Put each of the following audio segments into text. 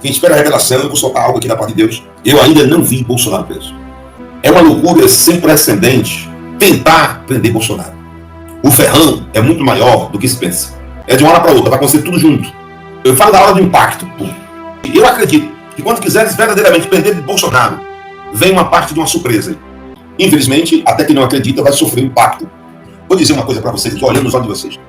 Quem espera a revelação, eu vou soltar algo aqui da parte de Deus. Eu ainda não vi Bolsonaro preso. É uma loucura sem precedente tentar prender Bolsonaro. O ferrão é muito maior do que se pensa. É de uma hora para outra, vai acontecer tudo junto. Eu falo da hora do impacto. Eu acredito que quando quiseres verdadeiramente prender Bolsonaro, vem uma parte de uma surpresa. Infelizmente, até quem não acredita vai sofrer impacto. Vou dizer uma coisa para vocês, estou olhando nos olhos de vocês.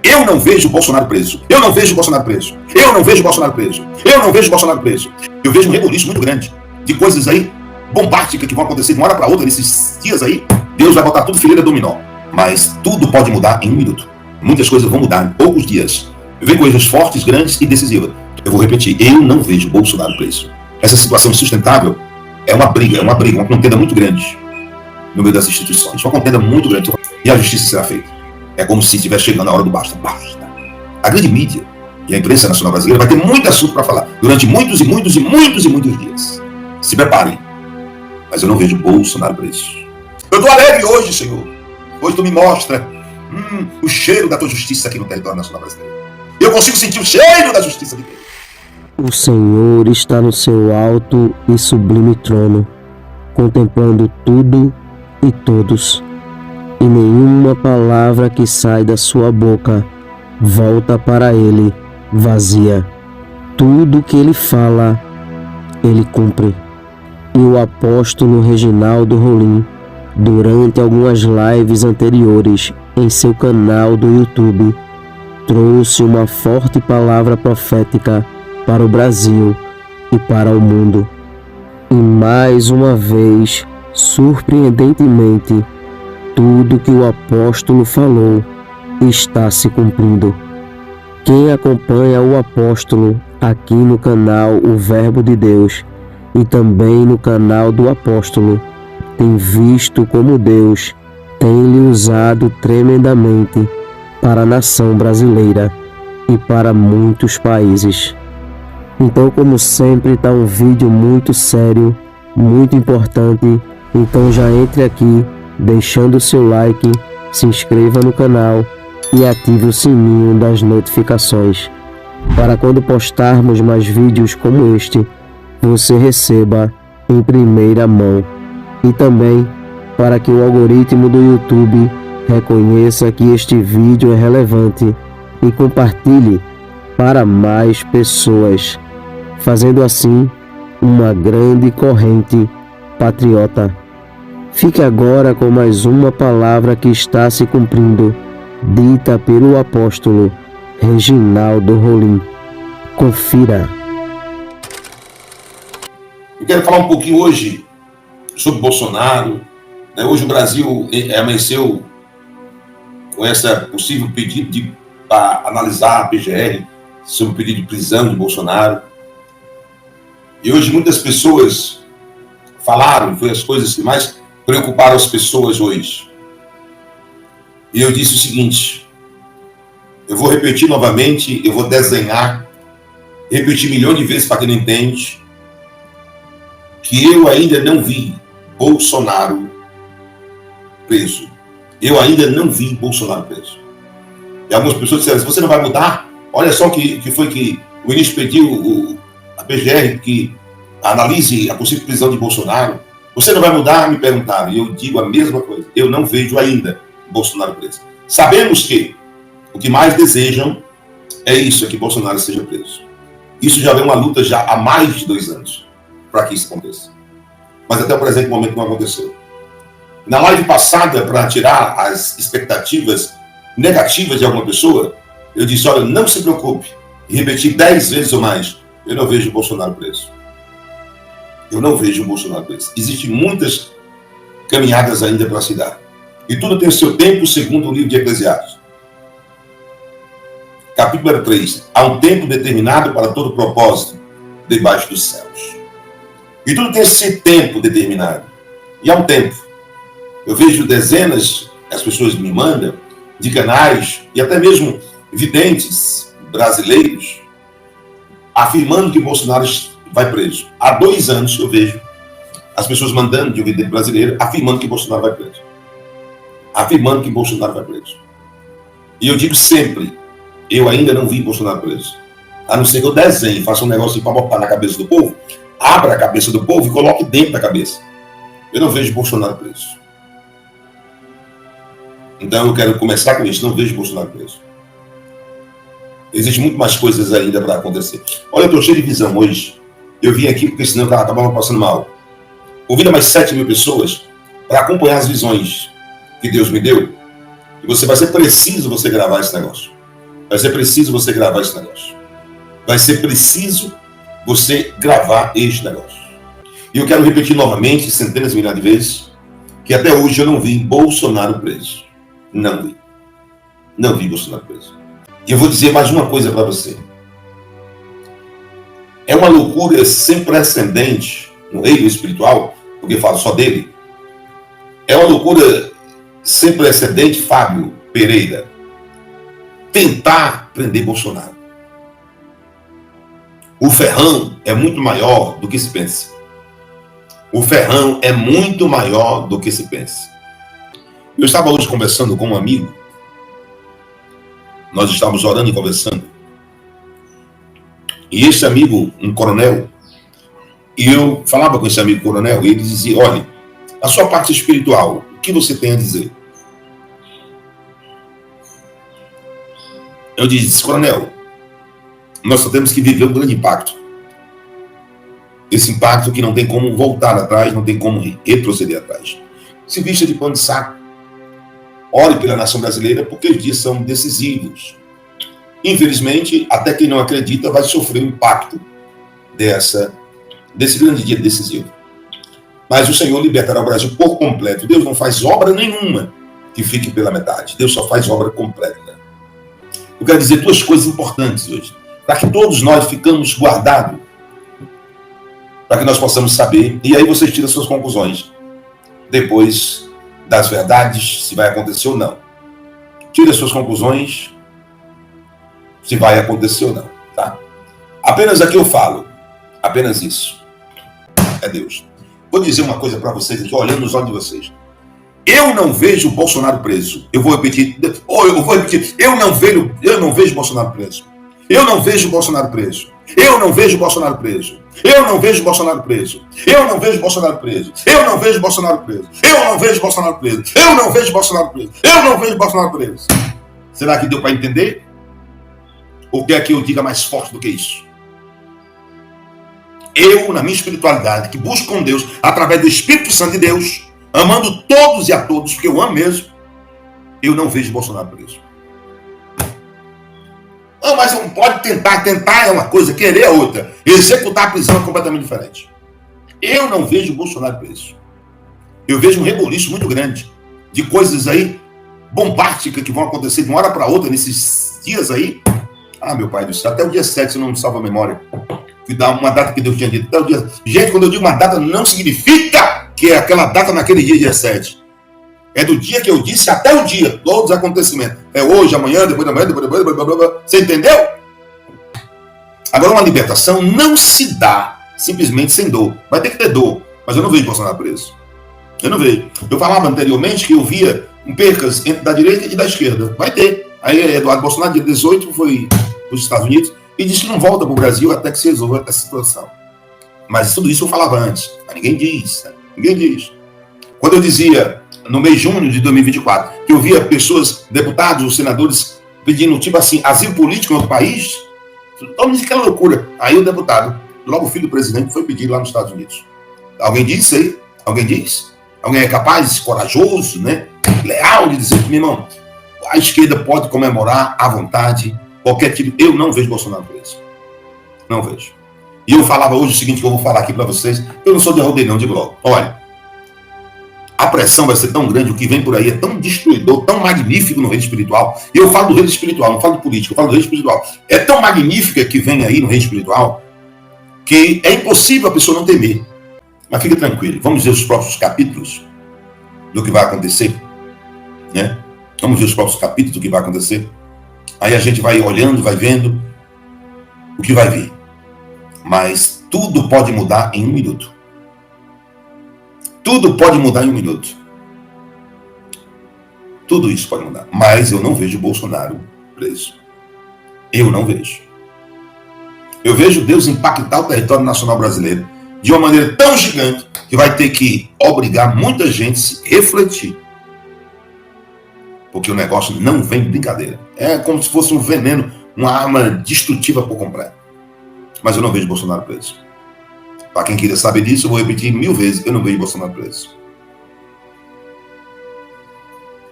Eu não vejo Bolsonaro preso. Eu não vejo Bolsonaro preso. Eu não vejo Bolsonaro preso. Eu não vejo Bolsonaro preso. Eu vejo um rebuliço muito grande de coisas aí bombásticas que vão acontecer de uma hora para outra nesses dias aí. Deus vai botar tudo fileira dominó. Mas tudo pode mudar em um minuto. Muitas coisas vão mudar em poucos dias. Vem coisas fortes, grandes e decisivas. Eu vou repetir, eu não vejo Bolsonaro preso. Essa situação insustentável é uma uma contenda muito grande no meio das instituições. Uma contenda muito grande. E a justiça será feita. É como se estivesse chegando a hora do basta. Basta. A grande mídia e a imprensa nacional brasileira vai ter muito assunto para falar durante muitos dias. Se preparem. Mas eu não vejo Bolsonaro preso. Eu estou alegre hoje, Senhor. Hoje tu me mostra o cheiro da tua justiça aqui no território nacional brasileiro. Eu consigo sentir o cheiro da justiça de Deus. O Senhor está no seu alto e sublime trono, contemplando tudo e todos. E nenhuma palavra que sai da sua boca volta para ele vazia. Tudo que ele fala, ele cumpre. E o apóstolo Reginaldo Rolim, durante algumas lives anteriores em seu canal do YouTube, trouxe uma forte palavra profética para o Brasil e para o mundo. E mais uma vez, surpreendentemente, tudo que o apóstolo falou está se cumprindo. Quem acompanha o apóstolo aqui no canal O Verbo de Deus e também no canal do apóstolo tem visto como Deus tem lhe usado tremendamente para a nação brasileira e para muitos países. Então, como sempre, está um vídeo muito sério, muito importante. Então já entre aqui, deixando o seu like, se inscreva no canal e ative o sininho das notificações, para quando postarmos mais vídeos como este, você receba em primeira mão. E também para que o algoritmo do YouTube reconheça que este vídeo é relevante e compartilhe para mais pessoas, fazendo assim uma grande corrente patriota. Fique agora com mais uma palavra que está se cumprindo, dita pelo apóstolo Reginaldo Rolim. Confira. Eu quero falar um pouquinho hoje sobre Bolsonaro. Hoje o Brasil amanheceu com esse possível pedido para analisar a PGR sobre o pedido de prisão de Bolsonaro. E hoje muitas pessoas falaram, foi as coisas que mais preocuparam as pessoas hoje. E eu disse o seguinte, eu vou repetir novamente, eu vou desenhar, repetir milhões de vezes para quem não entende, que eu ainda não vi Bolsonaro preso. Eu ainda não vi Bolsonaro preso. E algumas pessoas disseram, você não vai mudar? Olha só o que foi que o ministro pediu a PGR que analise a possível prisão de Bolsonaro. Você não vai mudar? Me perguntaram. E eu digo a mesma coisa. Eu não vejo ainda Bolsonaro preso. Sabemos que o que mais desejam é isso, é que Bolsonaro seja preso. Isso já vem uma luta já há mais de 2 anos para que isso aconteça. Mas até o presente momento não aconteceu. Na live passada, para tirar as expectativas negativas de alguma pessoa, eu disse, olha, não se preocupe. E repeti 10 vezes ou mais, eu não vejo Bolsonaro preso. Eu não vejo Bolsonaro preso. Existem muitas caminhadas ainda para se dar. E tudo tem o seu tempo, segundo o livro de Eclesiastes. Capítulo 3. Há um tempo determinado para todo propósito debaixo dos céus. E tudo tem esse tempo determinado. E há um tempo. Eu vejo dezenas, as pessoas me mandam, de canais, e até mesmo videntes brasileiros, afirmando que Bolsonaro vai preso. Há 2 anos eu vejo as pessoas mandando de um vidente brasileiro, afirmando que Bolsonaro vai preso. Afirmando que Bolsonaro vai preso. E eu digo sempre, eu ainda não vi Bolsonaro preso. a não ser que eu desenhe, faça um negocinho para botar na cabeça do povo, abra a cabeça do povo e coloque dentro da cabeça. Eu não vejo Bolsonaro preso. Então eu quero começar com isso, não vejo Bolsonaro preso. Existem muito mais coisas ainda para acontecer. Olha, eu estou cheio de visão hoje. Eu vim aqui porque senão eu acabava passando mal. Convida mais 7 mil pessoas para acompanhar as visões que Deus me deu. E vai ser preciso você gravar esse negócio. Vai ser preciso você gravar esse negócio. Vai ser preciso você gravar este negócio. E eu quero repetir novamente, centenas de milhares de vezes, que até hoje eu não vi Bolsonaro preso. Não vi. Não vi Bolsonaro preso. E eu vou dizer mais uma coisa para você. É uma loucura sem precedente no reino espiritual, porque eu falo só dele. É uma loucura sem precedente, Fábio Pereira, tentar prender Bolsonaro. O ferrão é muito maior do que se pensa. O ferrão é muito maior do que se pensa. Eu estava hoje conversando com um amigo. Nós estávamos orando e conversando. E esse amigo, um coronel, e eu falava com esse amigo coronel, e ele dizia, olha, a sua parte espiritual, o que você tem a dizer? Eu disse, coronel, nós só temos que viver um grande impacto. Esse impacto que não tem como voltar atrás, não tem como retroceder atrás. Se vista de pano de saco. Ore pela nação brasileira, porque os dias são decisivos. Infelizmente, até quem não acredita vai sofrer o impacto desse grande dia decisivo. Mas o Senhor libertará o Brasil por completo. Deus não faz obra nenhuma que fique pela metade. Deus só faz obra completa. Eu quero dizer 2 coisas importantes hoje, para que todos nós ficamos guardados, para que nós possamos saber, e aí você tira suas conclusões, depois das verdades, se vai acontecer ou não. Tira suas conclusões, se vai acontecer ou não, tá? Apenas aqui eu falo, apenas isso. É Deus. Vou dizer uma coisa para vocês, estou olhando nos olhos de vocês. Eu não vejo Bolsonaro preso. Eu vou repetir, eu não vejo Bolsonaro preso. Eu não vejo Bolsonaro preso. Eu não vejo Bolsonaro preso. Eu não vejo Bolsonaro preso. Eu não vejo Bolsonaro preso. Eu não vejo Bolsonaro preso. Eu não vejo Bolsonaro preso. Eu não vejo Bolsonaro preso. Eu não vejo Bolsonaro preso. Será que deu para entender? Ou quer que eu diga mais forte do que isso? Eu, na minha espiritualidade, que busco com Deus, através do Espírito Santo de Deus, amando todos e a todos, porque eu amo mesmo, eu não vejo Bolsonaro preso. Não, mas não pode tentar é uma coisa, querer é outra. Executar a prisão é completamente diferente. Eu não vejo Bolsonaro preso. Eu vejo um reboliço muito grande de coisas aí bombásticas que vão acontecer de uma hora para outra nesses dias aí. Ah, meu pai do céu, até o dia 7, se não me salva a memória, que dá uma data que Deus tinha dito. Até o dia... Gente, quando eu digo uma data, não significa que é aquela data naquele dia 7. É do dia que eu disse até o dia, todos os acontecimentos. É hoje, amanhã, depois da manhã, depois, blá, blá, blá. Você entendeu? Agora, uma libertação não se dá simplesmente sem dor. Vai ter que ter dor, mas eu não vejo Bolsonaro preso. Eu não vejo. Eu falava anteriormente que eu via percas entre da direita e da esquerda. Vai ter. Aí Eduardo Bolsonaro, dia 18, foi para os Estados Unidos e disse que não volta para o Brasil até que se resolva essa situação. Mas tudo isso eu falava antes. Mas ninguém diz. Ninguém diz. Quando eu dizia, no mês de junho de 2024, que eu via pessoas, deputados ou senadores, pedindo, tipo assim, asilo político no outro país, todo mundo aquela loucura. Aí o deputado, logo o filho do presidente, foi pedir lá nos Estados Unidos. Alguém diz isso aí? Alguém diz? Alguém é capaz, corajoso, né? Leal de dizer que, meu irmão, a esquerda pode comemorar à vontade qualquer tipo. Eu não vejo Bolsonaro preso. Não vejo. E eu falava hoje o seguinte, que eu vou falar aqui para vocês. Eu não sou de rodeio, não, digo logo. Olha, a pressão vai ser tão grande, o que vem por aí é tão destruidor, tão magnífico no reino espiritual. E eu falo do reino espiritual, não falo do político, eu falo do reino espiritual. É tão magnífica que vem aí no reino espiritual que é impossível a pessoa não temer. Mas fica tranquilo, vamos ver os próximos capítulos do que vai acontecer, né? Vamos ver os próximos capítulos do que vai acontecer. Aí a gente vai olhando, vai vendo o que vai vir. Mas tudo pode mudar em 1 minuto. Tudo pode mudar em 1 minuto. Tudo isso pode mudar. Mas eu não vejo Bolsonaro preso. Eu não vejo. Eu vejo Deus impactar o território nacional brasileiro de uma maneira tão gigante que vai ter que obrigar muita gente a se refletir. Porque o negócio não vem de brincadeira. É como se fosse um veneno, uma arma destrutiva por completo. Mas eu não vejo Bolsonaro preso. Para quem queria saber disso, eu vou repetir 1000 vezes, eu não vejo Bolsonaro preso.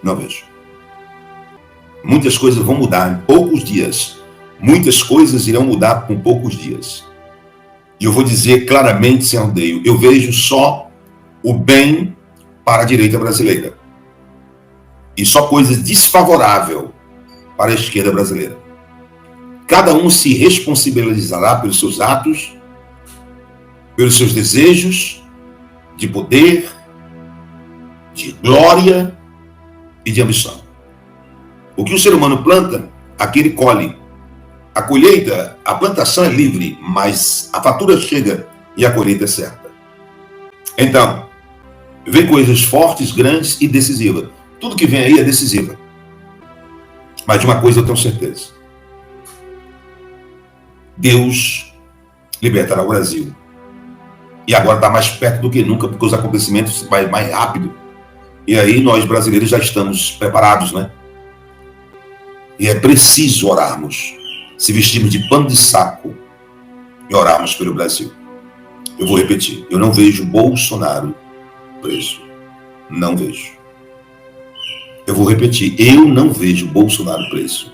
Não vejo. Muitas coisas vão mudar em poucos dias. Muitas coisas irão mudar com poucos dias. E eu vou dizer claramente, sem rodeio, eu vejo só o bem para a direita brasileira. E só coisas desfavoráveis para a esquerda brasileira. Cada um se responsabilizará pelos seus atos, pelos seus desejos de poder, de glória e de ambição. O que o ser humano planta, aquele colhe. A colheita, a plantação é livre, mas a fatura chega e a colheita é certa. Então, vem coisas fortes, grandes e decisivas. Tudo que vem aí é decisiva. Mas de uma coisa eu tenho certeza. Deus libertará o Brasil. E agora está mais perto do que nunca, porque os acontecimentos vão mais rápido. E aí nós brasileiros já estamos preparados, né? E é preciso orarmos. Se vestirmos de pano de saco e orarmos pelo Brasil. Eu vou repetir. Eu não vejo Bolsonaro preso. Não vejo. Eu vou repetir. Eu não vejo Bolsonaro preso.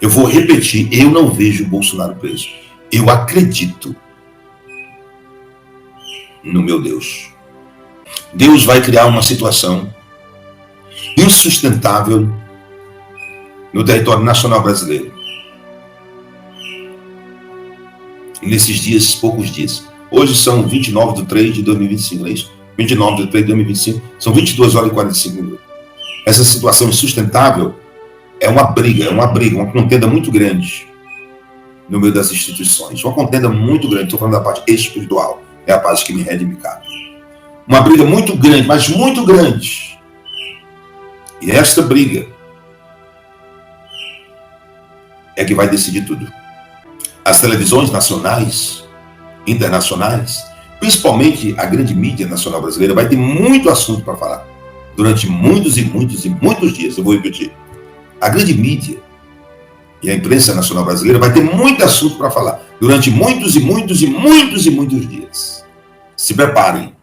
Eu vou repetir. Eu não vejo Bolsonaro preso. Eu acredito no meu Deus. Deus vai criar uma situação insustentável no território nacional brasileiro. Nesses dias, poucos dias. Hoje são 29 de 3 de 2025, não é isso? 29 de 3 de 2025, são 22 horas e 45 minutos. Essa situação insustentável é uma briga, uma contenda muito grande no meio das instituições. Uma contenda muito grande, estou falando da parte espiritual, é a parte que me rege e me cabe. Uma briga muito grande, mas muito grande. E esta briga é que vai decidir tudo. As televisões nacionais, internacionais, principalmente a grande mídia nacional brasileira, vai ter muito assunto para falar. Durante muitos e muitos e muitos dias, eu vou repetir. A grande mídia e a imprensa nacional brasileira vai ter muito assunto para falar. Durante muitos e muitos e muitos e muitos dias. Se preparem.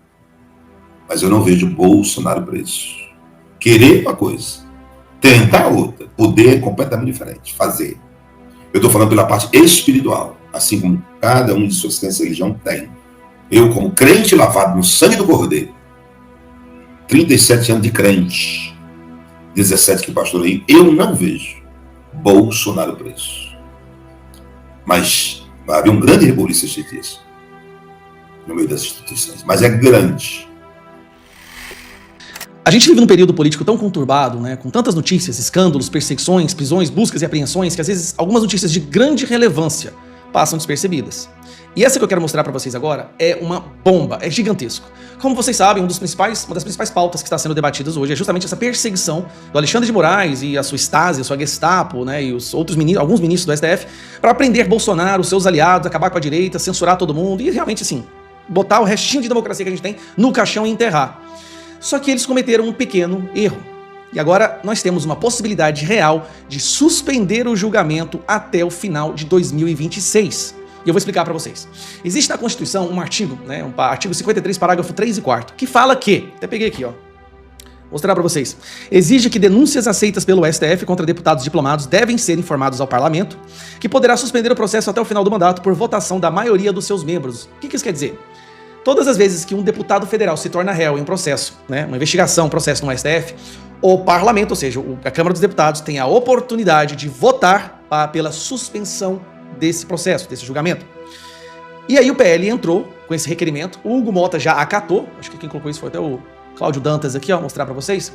Mas eu não vejo Bolsonaro preso. Querer uma coisa, tentar outra. Poder é completamente diferente. Fazer. Eu estou falando pela parte espiritual, assim como cada um de suas crenças e religião tem. Eu, como crente lavado no sangue do Cordeiro, 37 anos de crente, 17 que pastorei, eu não vejo Bolsonaro preso. Mas vai haver um grande rebuliço esses dias, no meio das instituições. Mas é grande. A gente vive num período político tão conturbado, né, com tantas notícias, escândalos, perseguições, prisões, buscas e apreensões, que às vezes algumas notícias de grande relevância passam despercebidas. E essa que eu quero mostrar para vocês agora é uma bomba, é gigantesco. Como vocês sabem, uma das principais pautas que está sendo debatidas hoje é justamente essa perseguição do Alexandre de Moraes e a sua Stasi, a sua Gestapo, né, e os outros alguns ministros do STF, para prender Bolsonaro, os seus aliados, acabar com a direita, censurar todo mundo e realmente, assim, botar o restinho de democracia que a gente tem no caixão e enterrar. Só que eles cometeram um pequeno erro. E agora nós temos uma possibilidade real de suspender o julgamento até o final de 2026. E eu vou explicar para vocês. Existe na Constituição um artigo, né, artigo 53, parágrafo 3 e 4, que fala que, até peguei aqui, ó, vou mostrar para vocês, exige que denúncias aceitas pelo STF contra deputados diplomados devem ser informados ao parlamento, que poderá suspender o processo até o final do mandato por votação da maioria dos seus membros. O que isso quer dizer? Todas as vezes que um deputado federal se torna réu em um processo, né, uma investigação, um processo no STF, o parlamento, ou seja, a Câmara dos Deputados, tem a oportunidade de votar pela suspensão desse processo, desse julgamento. E aí o PL entrou com esse requerimento, o Hugo Mota já acatou, acho que quem colocou isso foi até o Cláudio Dantas aqui, ó, mostrar para vocês.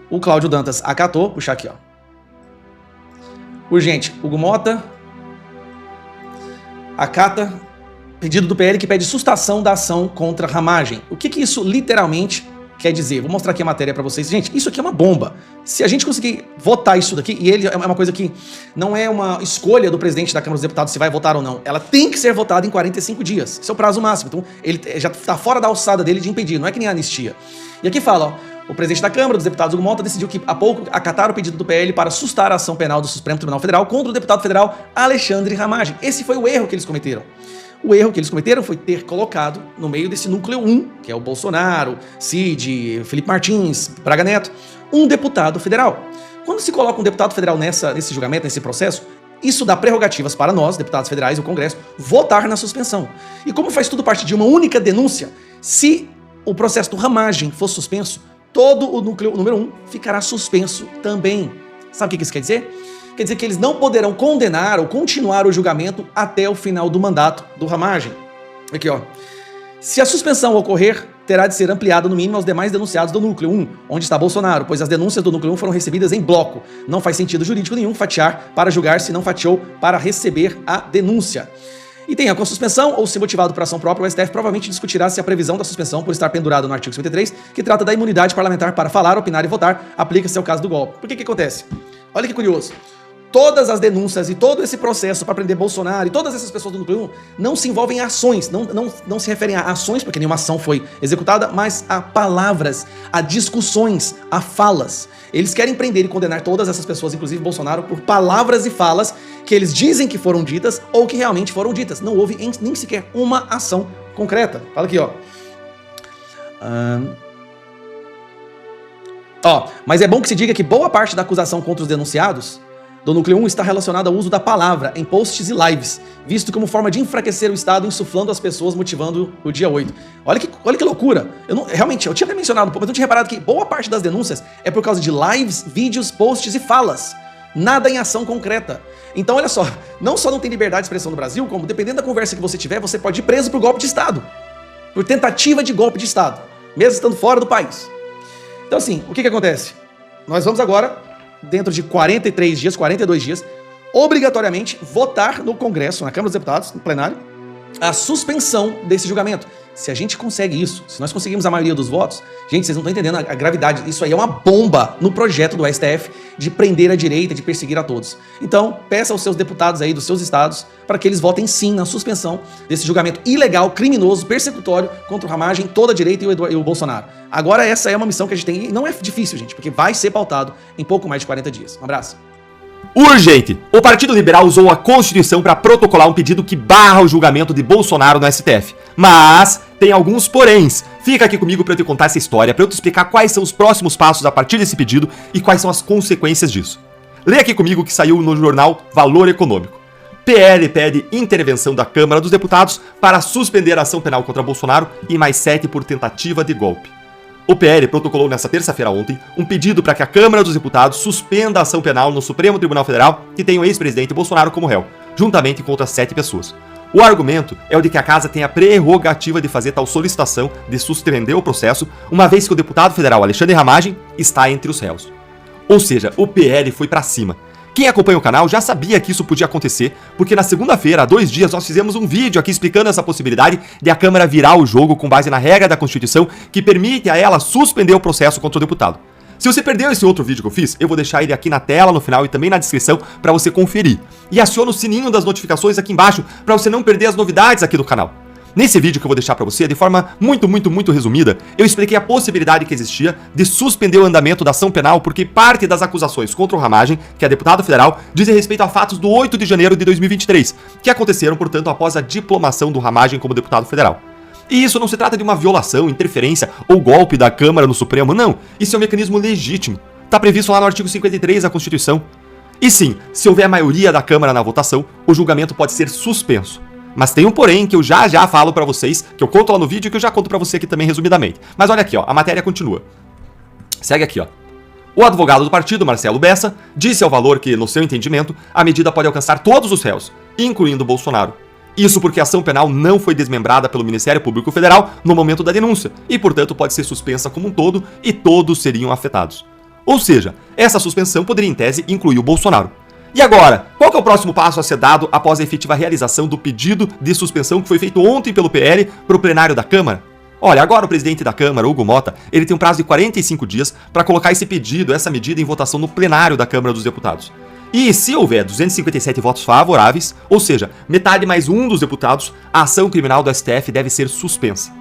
O Cláudio Dantas acatou, puxar aqui, ó. Urgente, Hugo Mota acata pedido do PL que pede sustação da ação contra ramagem. O que isso literalmente quer dizer? Vou mostrar aqui a matéria pra vocês. Gente, isso aqui é uma bomba. Se a gente conseguir votar isso daqui, e ele é uma coisa que não é uma escolha do presidente da Câmara dos Deputados se vai votar ou não. Ela tem que ser votada em 45 dias. Esse é o prazo máximo. Então, ele já tá fora da alçada dele de impedir. Não é que nem a anistia. E aqui fala, ó, o presidente da Câmara dos Deputados, Hugo Malta, decidiu que há pouco acatar o pedido do PL para sustar a ação penal do Supremo Tribunal Federal contra o deputado federal Alexandre Ramagem. Esse foi o erro que eles cometeram. O erro que eles cometeram foi ter colocado no meio desse núcleo 1, que é o Bolsonaro, Cid, Felipe Martins, Braga Neto, um deputado federal. Quando se coloca um deputado federal nesse julgamento, nesse processo, isso dá prerrogativas para nós, deputados federais e o Congresso, votar na suspensão. E como faz tudo parte de uma única denúncia, se o processo do Ramagem for suspenso, todo o núcleo número 1 ficará suspenso também. Sabe o que isso quer dizer? Quer dizer que eles não poderão condenar ou continuar o julgamento até o final do mandato do Ramagem. Aqui, ó. Se a suspensão ocorrer, terá de ser ampliada no mínimo aos demais denunciados do núcleo 1, onde está Bolsonaro, pois as denúncias do núcleo 1 foram recebidas em bloco. Não faz sentido jurídico nenhum fatiar para julgar se não fatiou para receber a denúncia. E tem com a suspensão ou se motivado por ação própria, o STF provavelmente discutirá se a previsão da suspensão por estar pendurado no artigo 53, que trata da imunidade parlamentar para falar, opinar e votar, aplica-se ao caso do golpe. Por que acontece? Olha que curioso. Todas as denúncias e todo esse processo para prender Bolsonaro e todas essas pessoas do núcleo 1 não se envolvem em ações, não se referem a ações, porque nenhuma ação foi executada, mas a palavras, a discussões, a falas. Eles querem prender e condenar todas essas pessoas, inclusive Bolsonaro, por palavras e falas que eles dizem que foram ditas ou que realmente foram ditas. Não houve nem sequer uma ação concreta. Fala aqui, ó. Mas é bom que se diga que boa parte da acusação contra os denunciados do núcleo 1 está relacionada ao uso da palavra em posts e lives, visto como forma de enfraquecer o Estado, insuflando as pessoas, motivando o dia 8. Olha que loucura. Eu tinha até mencionado, mas não tinha reparado que boa parte das denúncias é por causa de lives, vídeos, posts e falas. Nada em ação concreta. Então, olha só, não só não tem liberdade de expressão no Brasil, como dependendo da conversa que você tiver, você pode ir preso por golpe de Estado. Por tentativa de golpe de Estado, mesmo estando fora do país. Então, assim, o que acontece? Nós vamos agora, dentro de 43 dias, 42 dias, obrigatoriamente votar no Congresso, na Câmara dos Deputados, no plenário, a suspensão desse julgamento. Se a gente consegue isso, se nós conseguimos a maioria dos votos, gente, vocês não estão entendendo a gravidade. Isso aí é uma bomba no projeto do STF de prender a direita, de perseguir a todos. Então, peça aos seus deputados aí dos seus estados para que eles votem sim na suspensão desse julgamento ilegal, criminoso, persecutório contra o Ramagem, toda a direita e o Bolsonaro. Agora essa é uma missão que a gente tem e não é difícil, gente, porque vai ser pautado em pouco mais de 40 dias. Um abraço. Urgente! O Partido Liberal usou a Constituição para protocolar um pedido que barra o julgamento de Bolsonaro no STF. Mas tem alguns poréns. Fica aqui comigo para eu te contar essa história, para eu te explicar quais são os próximos passos a partir desse pedido e quais são as consequências disso. Lê aqui comigo o que saiu no jornal Valor Econômico. PL pede intervenção da Câmara dos Deputados para suspender a ação penal contra Bolsonaro e mais 7 por tentativa de golpe. O PL protocolou nesta terça-feira ontem um pedido para que a Câmara dos Deputados suspenda a ação penal no Supremo Tribunal Federal que tem o ex-presidente Bolsonaro como réu, juntamente com outras 7 pessoas. O argumento é o de que a Casa tem a prerrogativa de fazer tal solicitação de suspender o processo, uma vez que o deputado federal Alexandre Ramagem está entre os réus. Ou seja, o PL foi para cima. Quem acompanha o canal já sabia que isso podia acontecer, porque na segunda-feira, há 2 dias, nós fizemos um vídeo aqui explicando essa possibilidade de a Câmara virar o jogo com base na regra da Constituição que permite a ela suspender o processo contra o deputado. Se você perdeu esse outro vídeo que eu fiz, eu vou deixar ele aqui na tela, no final e também na descrição para você conferir. E aciona o sininho das notificações aqui embaixo para você não perder as novidades aqui do canal. Nesse vídeo que eu vou deixar para você, de forma muito resumida, eu expliquei a possibilidade que existia de suspender o andamento da ação penal porque parte das acusações contra o Ramagem, que é deputado federal, dizem respeito a fatos do 8 de janeiro de 2023, que aconteceram, portanto, após a diplomação do Ramagem como deputado federal. E isso não se trata de uma violação, interferência ou golpe da Câmara no Supremo, não. Isso é um mecanismo legítimo. Está previsto lá no artigo 53 da Constituição. E sim, se houver maioria da Câmara na votação, o julgamento pode ser suspenso. Mas tem um porém que eu já falo pra vocês, que eu conto lá no vídeo e que eu já conto pra você aqui também resumidamente. Mas olha aqui, ó, a matéria continua. Segue aqui, ó. O advogado do partido, Marcelo Bessa, disse ao Valor que, no seu entendimento, a medida pode alcançar todos os réus, incluindo Bolsonaro. Isso porque a ação penal não foi desmembrada pelo Ministério Público Federal no momento da denúncia e, portanto, pode ser suspensa como um todo e todos seriam afetados. Ou seja, essa suspensão poderia, em tese, incluir o Bolsonaro. E agora, qual que é o próximo passo a ser dado após a efetiva realização do pedido de suspensão que foi feito ontem pelo PL para o plenário da Câmara? Olha, agora o presidente da Câmara, Hugo Mota, ele tem um prazo de 45 dias para colocar esse pedido, essa medida em votação no plenário da Câmara dos Deputados. E se houver 257 votos favoráveis, ou seja, metade mais um dos deputados, a ação criminal do STF deve ser suspensa.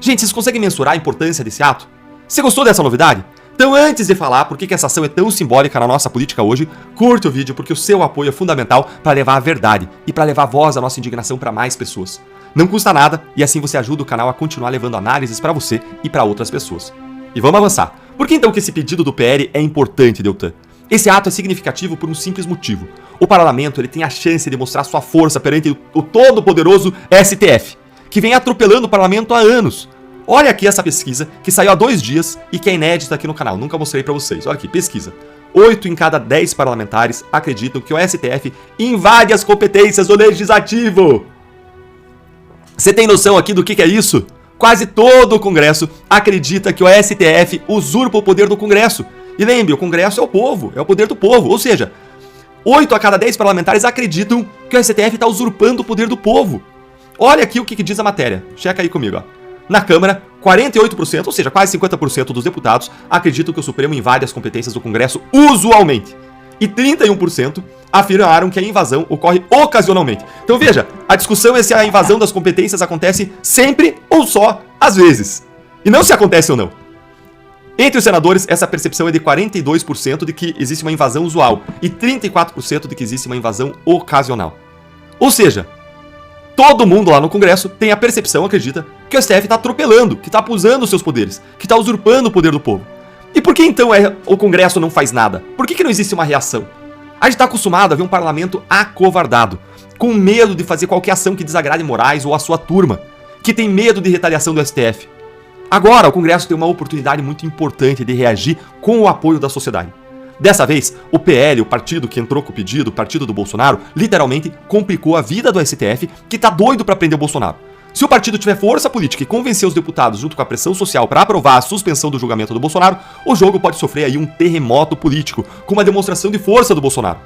Gente, vocês conseguem mensurar a importância desse ato? Você gostou dessa novidade? Então, antes de falar por que essa ação é tão simbólica na nossa política hoje, curte o vídeo porque o seu apoio é fundamental para levar a verdade e para levar voz à nossa indignação para mais pessoas. Não custa nada e assim você ajuda o canal a continuar levando análises para você e para outras pessoas. E vamos avançar. Por que então que esse pedido do PL é importante, Deltan? Esse ato é significativo por um simples motivo. O parlamento ele tem a chance de mostrar sua força perante o todo-poderoso STF, que vem atropelando o parlamento há anos. Olha aqui essa pesquisa que saiu há 2 dias e que é inédita aqui no canal, nunca mostrei pra vocês. Olha aqui, pesquisa. 8 em cada 10 parlamentares acreditam que o STF invade as competências do Legislativo. Você tem noção aqui do que é isso? Quase todo o Congresso acredita que o STF usurpa o poder do Congresso. E lembre, o Congresso é o povo, é o poder do povo. Ou seja, 8 a cada 10 parlamentares acreditam que o STF está usurpando o poder do povo. Olha aqui o que diz a matéria. Checa aí comigo, ó. Na Câmara, 48%, ou seja, quase 50% dos deputados acreditam que o Supremo invade as competências do Congresso usualmente. E 31% afirmaram que a invasão ocorre ocasionalmente. Então veja, a discussão é se a invasão das competências acontece sempre ou só às vezes. E não se acontece ou não. Entre os senadores, essa percepção é de 42% de que existe uma invasão usual e 34% de que existe uma invasão ocasional. Ou seja, todo mundo lá no Congresso tem a percepção, acredita, que o STF está atropelando, que está abusando dos seus poderes, que está usurpando o poder do povo. E por que então o Congresso não faz nada? Por que não existe uma reação? A gente está acostumado a ver um parlamento acovardado, com medo de fazer qualquer ação que desagrade Moraes ou a sua turma, que tem medo de retaliação do STF. Agora o Congresso tem uma oportunidade muito importante de reagir com o apoio da sociedade. Dessa vez, o PL, o partido que entrou com o pedido, o partido do Bolsonaro, literalmente complicou a vida do STF, que tá doido para prender o Bolsonaro. Se o partido tiver força política e convencer os deputados junto com a pressão social para aprovar a suspensão do julgamento do Bolsonaro, o jogo pode sofrer aí um terremoto político, com uma demonstração de força do Bolsonaro.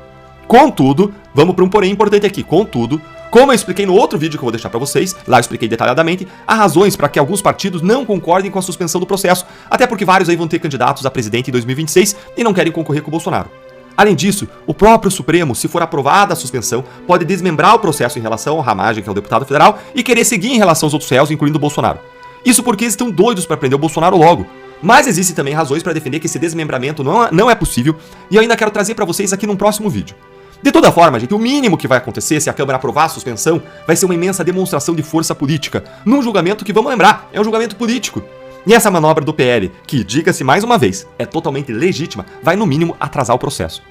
Contudo, vamos para um porém importante aqui, contudo, como eu expliquei no outro vídeo que eu vou deixar para vocês, lá eu expliquei detalhadamente, há razões para que alguns partidos não concordem com a suspensão do processo, até porque vários aí vão ter candidatos a presidente em 2026 e não querem concorrer com o Bolsonaro. Além disso, o próprio Supremo, se for aprovada a suspensão, pode desmembrar o processo em relação ao Ramagem, que é o deputado federal, e querer seguir em relação aos outros réus, incluindo o Bolsonaro. Isso porque eles estão doidos para prender o Bolsonaro logo. Mas existem também razões para defender que esse desmembramento não é possível, e eu ainda quero trazer para vocês aqui num próximo vídeo. De toda forma, gente, o mínimo que vai acontecer se a Câmara aprovar a suspensão vai ser uma imensa demonstração de força política, num julgamento que, vamos lembrar, é um julgamento político. E essa manobra do PL, que, diga-se mais uma vez, é totalmente legítima, vai no mínimo atrasar o processo.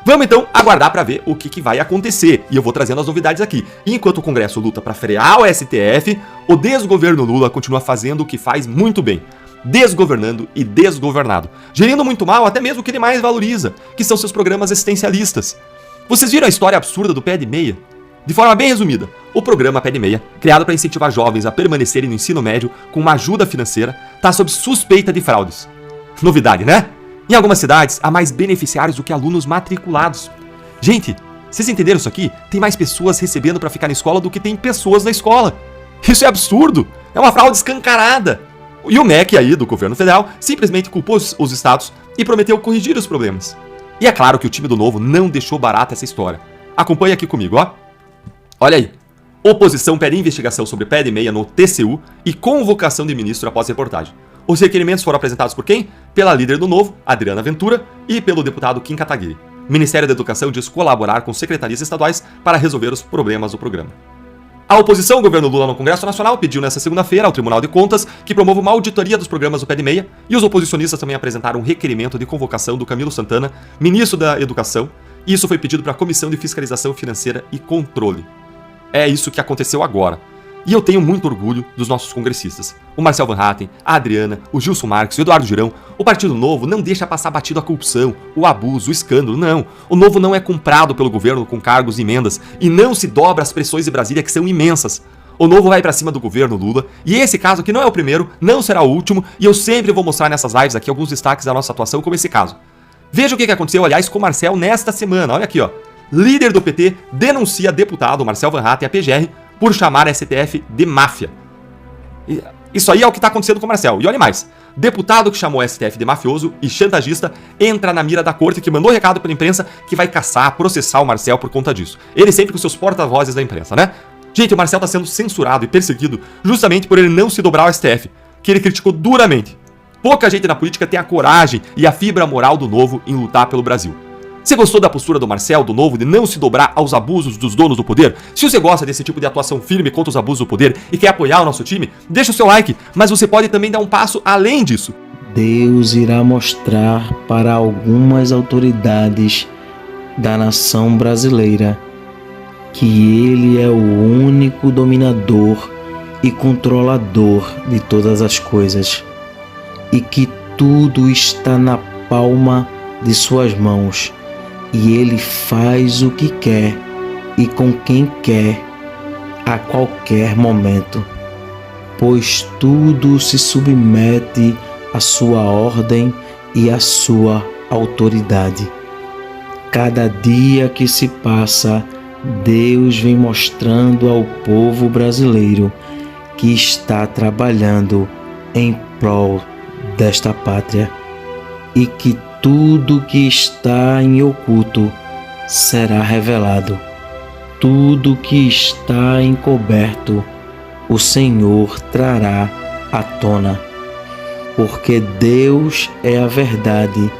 Vamos então aguardar para ver o que vai acontecer, e eu vou trazendo as novidades aqui. E enquanto o Congresso luta para frear o STF, o desgoverno Lula continua fazendo o que faz muito bem, desgovernando e desgovernado, gerindo muito mal até mesmo o que ele mais valoriza, que são seus programas existencialistas. Vocês viram a história absurda do Pé de Meia? De forma bem resumida, o programa Pé de Meia, criado para incentivar jovens a permanecerem no ensino médio com uma ajuda financeira, está sob suspeita de fraudes. Novidade, né? Em algumas cidades, há mais beneficiários do que alunos matriculados. Gente, vocês entenderam isso aqui? Tem mais pessoas recebendo para ficar na escola do que tem pessoas na escola. Isso é absurdo! É uma fraude escancarada! E o MEC aí, do governo federal, simplesmente culpou os estados e prometeu corrigir os problemas. E é claro que o time do Novo não deixou barata essa história. Acompanhe aqui comigo, ó. Olha aí. Oposição pede investigação sobre Pé de Meia no TCU e convocação de ministro após reportagem. Os requerimentos foram apresentados por quem? Pela líder do Novo, Adriana Ventura, e pelo deputado Kim Kataguiri. O Ministério da Educação diz colaborar com secretarias estaduais para resolver os problemas do programa. A oposição ao governo Lula no Congresso Nacional pediu nesta segunda-feira ao Tribunal de Contas que promova uma auditoria dos programas do Pé de Meia, e os oposicionistas também apresentaram um requerimento de convocação do Camilo Santana, ministro da Educação, e isso foi pedido para a Comissão de Fiscalização Financeira e Controle. É isso que aconteceu agora. E eu tenho muito orgulho dos nossos congressistas. O Marcel Van Hatten, a Adriana, o Gilson Marques, o Eduardo Girão. O Partido Novo não deixa passar batido a corrupção, o abuso, o escândalo, não. O Novo não é comprado pelo governo com cargos e emendas e não se dobra às pressões de Brasília, que são imensas. O Novo vai pra cima do governo Lula, e esse caso aqui não é o primeiro, não será o último, e eu sempre vou mostrar nessas lives aqui alguns destaques da nossa atuação, como esse caso. Veja o que aconteceu, aliás, com o Marcel nesta semana. Olha aqui, ó. Líder do PT denuncia deputado Marcel Van Hatten, a PGR, por chamar a STF de máfia. Isso aí é o que está acontecendo com o Marcel. E olha mais, deputado que chamou o STF de mafioso e chantagista entra na mira da corte que mandou recado pela imprensa que vai caçar, processar o Marcel por conta disso. Ele sempre com seus porta-vozes da imprensa, né? Gente, o Marcel está sendo censurado e perseguido justamente por ele não se dobrar ao STF, que ele criticou duramente. Pouca gente na política tem a coragem e a fibra moral do Novo em lutar pelo Brasil. Você gostou da postura do Marcel, do Novo, de não se dobrar aos abusos dos donos do poder? Se você gosta desse tipo de atuação firme contra os abusos do poder e quer apoiar o nosso time, deixa o seu like, mas você pode também dar um passo além disso. Deus irá mostrar para algumas autoridades da nação brasileira que Ele é o único dominador e controlador de todas as coisas e que tudo está na palma de suas mãos. E Ele faz o que quer e com quem quer, a qualquer momento, pois tudo se submete à sua ordem e à sua autoridade. Cada dia que se passa, Deus vem mostrando ao povo brasileiro que está trabalhando em prol desta pátria e que tudo que está em oculto será revelado. Tudo que está encoberto, o Senhor trará à tona. Porque Deus é a verdade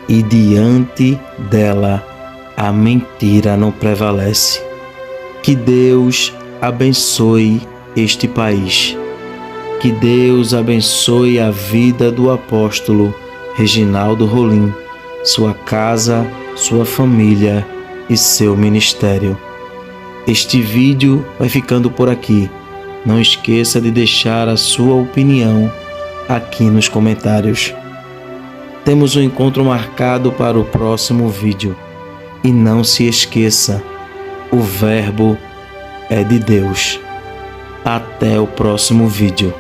e diante dela a mentira não prevalece. Que Deus abençoe este país. Que Deus abençoe a vida do apóstolo Reginaldo Rolim, sua casa, sua família e seu ministério. Este vídeo vai ficando por aqui. Não esqueça de deixar a sua opinião aqui nos comentários. Temos um encontro marcado para o próximo vídeo. E não se esqueça, o Verbo é de Deus. Até o próximo vídeo.